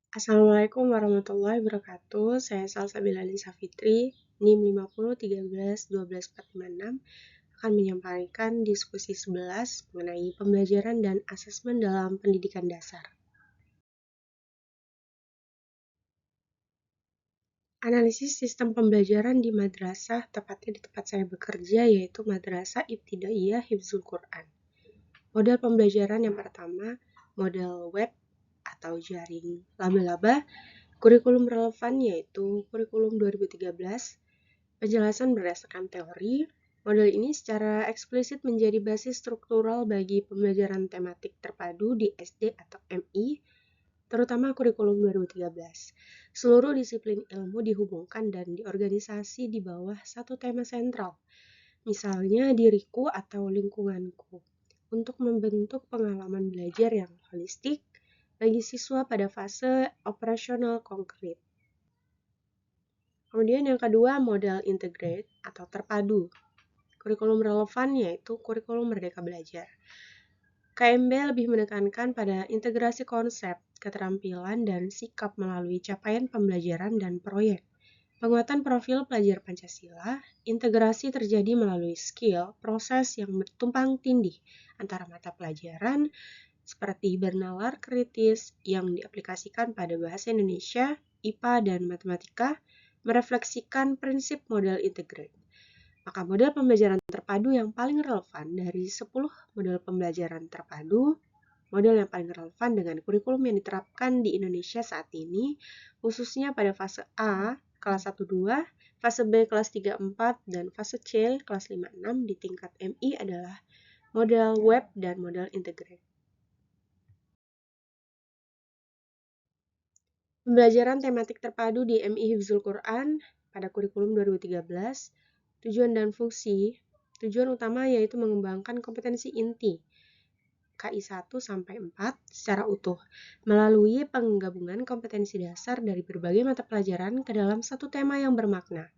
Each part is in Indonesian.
Assalamualaikum warahmatullahi wabarakatuh. Saya Salsabila Lisa Fitri, NIM 50 13 12 456, akan menyampaikan diskusi 11 mengenai pembelajaran dan asesmen dalam pendidikan dasar. Analisis sistem pembelajaran di madrasah, tepatnya di tempat saya bekerja, yaitu Madrasah Ibtidaiyah Hifzul Quran. Model pembelajaran yang pertama, model web atau jaring laba-laba. Kurikulum relevan yaitu kurikulum 2013, penjelasan berdasarkan teori. Model ini secara eksplisit menjadi basis struktural bagi pembelajaran tematik terpadu di SD atau MI, terutama kurikulum 2013. Seluruh disiplin ilmu dihubungkan dan diorganisasi di bawah satu tema sentral, misalnya diriku atau lingkunganku, untuk membentuk pengalaman belajar yang holistik bagi siswa pada fase operasional konkret. Kemudian yang kedua, model integrate atau terpadu. Kurikulum relevan yaitu kurikulum Merdeka Belajar. KMB lebih menekankan pada integrasi konsep, keterampilan, dan sikap melalui capaian pembelajaran dan proyek. Penguatan profil pelajar Pancasila, integrasi terjadi melalui skill, proses yang tumpang tindih antara mata pelajaran seperti bernalar kritis yang diaplikasikan pada bahasa Indonesia, IPA, dan matematika, merefleksikan prinsip model integrate. Maka model pembelajaran terpadu yang paling relevan dari 10 model pembelajaran terpadu, model yang paling relevan dengan kurikulum yang diterapkan di Indonesia saat ini, khususnya pada fase A, kelas 1-2, fase B, kelas 3-4, dan fase C, kelas 5-6 di tingkat MI adalah model web dan model integrate. Pembelajaran tematik terpadu di MI Hifzul Quran pada kurikulum 2013, tujuan dan fungsi. Tujuan utama yaitu mengembangkan kompetensi inti KI 1-4 secara utuh melalui penggabungan kompetensi dasar dari berbagai mata pelajaran ke dalam satu tema yang bermakna,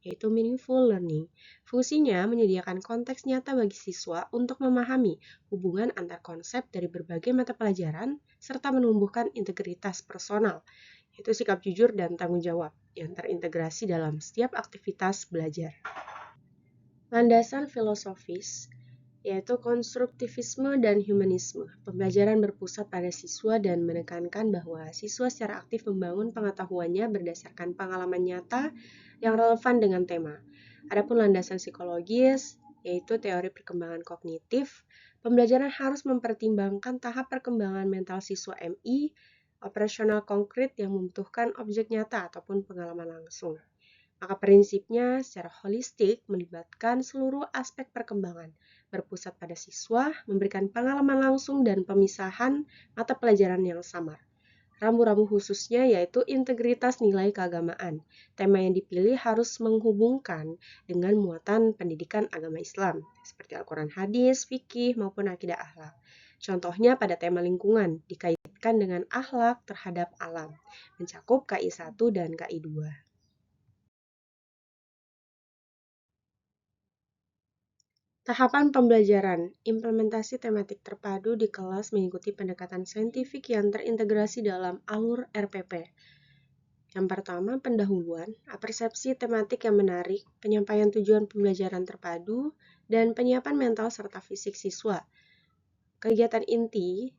yaitu meaningful learning. Fungsinya menyediakan konteks nyata bagi siswa untuk memahami hubungan antar konsep dari berbagai mata pelajaran serta menumbuhkan integritas personal, yaitu sikap jujur dan tanggung jawab yang terintegrasi dalam setiap aktivitas belajar. Landasan filosofis yaitu konstruktivisme dan humanisme. Pembelajaran berpusat pada siswa dan menekankan bahwa siswa secara aktif membangun pengetahuannya berdasarkan pengalaman nyata yang relevan dengan tema. Adapun landasan psikologis, yaitu teori perkembangan kognitif, pembelajaran harus mempertimbangkan tahap perkembangan mental siswa MI, operasional konkret yang membutuhkan objek nyata ataupun pengalaman langsung. Maka prinsipnya secara holistik melibatkan seluruh aspek perkembangan, berpusat pada siswa, memberikan pengalaman langsung dan pemisahan mata pelajaran yang samar. Rambu-rambu khususnya yaitu integritas nilai keagamaan. Tema yang dipilih harus menghubungkan dengan muatan pendidikan agama Islam, seperti Al-Quran hadis, fikih, maupun akidah akhlak. Contohnya pada tema lingkungan, dikaitkan dengan akhlak terhadap alam, mencakup KI 1 dan KI 2. Tahapan pembelajaran, implementasi tematik terpadu di kelas mengikuti pendekatan saintifik yang terintegrasi dalam alur RPP. Yang pertama, pendahuluan, persepsi tematik yang menarik, penyampaian tujuan pembelajaran terpadu, dan penyiapan mental serta fisik siswa. Kegiatan inti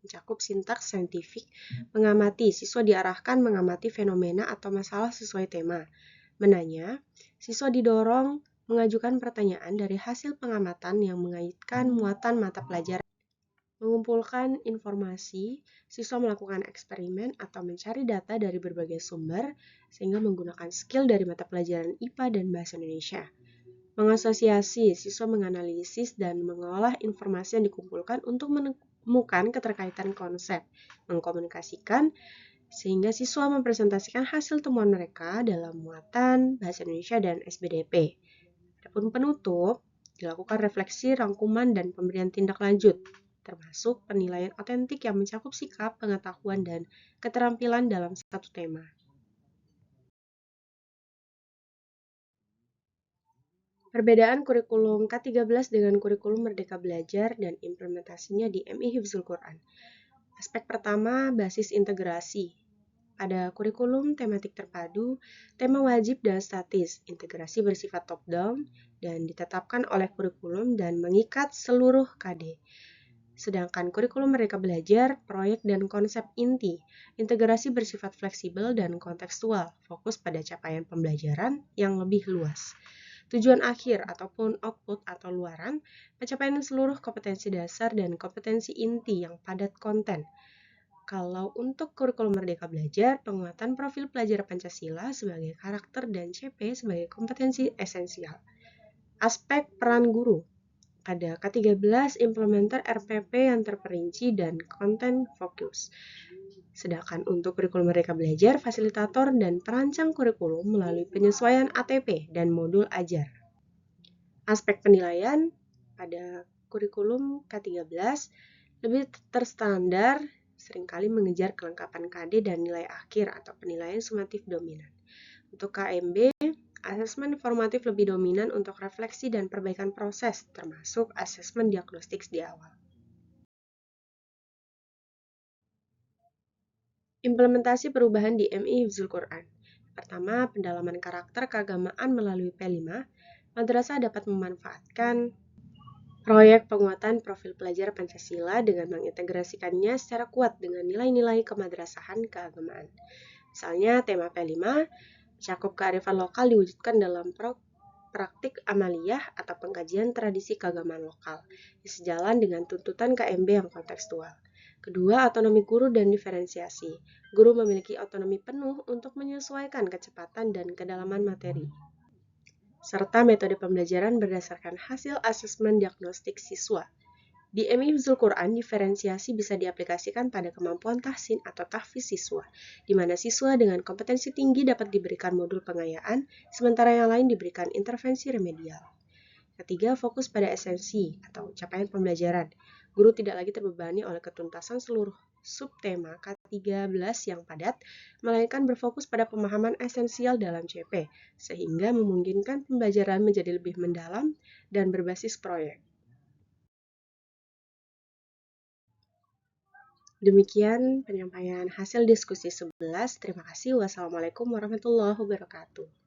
mencakup sintaks saintifik, mengamati, siswa diarahkan mengamati fenomena atau masalah sesuai tema. Menanya, siswa didorong mengajukan pertanyaan dari hasil pengamatan yang mengaitkan muatan mata pelajaran. Mengumpulkan informasi, siswa melakukan eksperimen atau mencari data dari berbagai sumber sehingga menggunakan skill dari mata pelajaran IPA dan Bahasa Indonesia. Mengasosiasi, siswa menganalisis dan mengolah informasi yang dikumpulkan untuk menemukan keterkaitan konsep, mengkomunikasikan, sehingga siswa mempresentasikan hasil temuan mereka dalam muatan Bahasa Indonesia dan SBDP. Adapun penutup, dilakukan refleksi, rangkuman, dan pemberian tindak lanjut, termasuk penilaian otentik yang mencakup sikap, pengetahuan, dan keterampilan dalam satu tema. Perbedaan kurikulum K13 dengan kurikulum Merdeka Belajar dan implementasinya di MI Hifzul Quran. Aspek pertama, basis integrasi. Pada kurikulum tematik terpadu, tema wajib dan statis, integrasi bersifat top-down, dan ditetapkan oleh kurikulum dan mengikat seluruh KD. Sedangkan kurikulum Merdeka Belajar, proyek dan konsep inti, integrasi bersifat fleksibel dan kontekstual, fokus pada capaian pembelajaran yang lebih luas. Tujuan akhir ataupun output atau luaran, pencapaian seluruh kompetensi dasar dan kompetensi inti yang padat konten. Kalau untuk kurikulum Merdeka Belajar, penguatan profil pelajar Pancasila sebagai karakter dan CP sebagai kompetensi esensial. Aspek peran guru. Ada K13 implementer RPP yang terperinci dan konten fokus. Sedangkan untuk kurikulum Merdeka Belajar, fasilitator dan perancang kurikulum melalui penyesuaian ATP dan modul ajar. Aspek penilaian pada kurikulum K13 lebih terstandar, seringkali mengejar kelengkapan KD dan nilai akhir atau penilaian sumatif dominan. Untuk KMB, asesmen formatif lebih dominan untuk refleksi dan perbaikan proses, termasuk asesmen diagnostik di awal. Implementasi perubahan di MI Hifzul Quran. Pertama, pendalaman karakter keagamaan melalui P5, madrasah dapat memanfaatkan proyek penguatan profil pelajar Pancasila dengan mengintegrasikannya secara kuat dengan nilai-nilai kemadrasahan keagamaan. Misalnya, tema P5, cakup kearifan lokal diwujudkan dalam praktik amaliyah atau pengkajian tradisi keagamaan lokal, sejalan dengan tuntutan KMB yang kontekstual. Kedua, otonomi guru dan diferensiasi. Guru memiliki otonomi penuh untuk menyesuaikan kecepatan dan kedalaman materi, serta metode pembelajaran berdasarkan hasil asesmen diagnostik siswa. Di MI Hifzul Quran, diferensiasi bisa diaplikasikan pada kemampuan tahsin atau tahfiz siswa, di mana siswa dengan kompetensi tinggi dapat diberikan modul pengayaan, sementara yang lain diberikan intervensi remedial. Ketiga, fokus pada esensi atau capaian pembelajaran. Guru tidak lagi terbebani oleh ketuntasan seluruh subtema K13 yang padat, melainkan berfokus pada pemahaman esensial dalam CP, sehingga memungkinkan pembelajaran menjadi lebih mendalam dan berbasis proyek. Demikian penyampaian hasil diskusi 11. Terima kasih. Wassalamualaikum warahmatullahi wabarakatuh.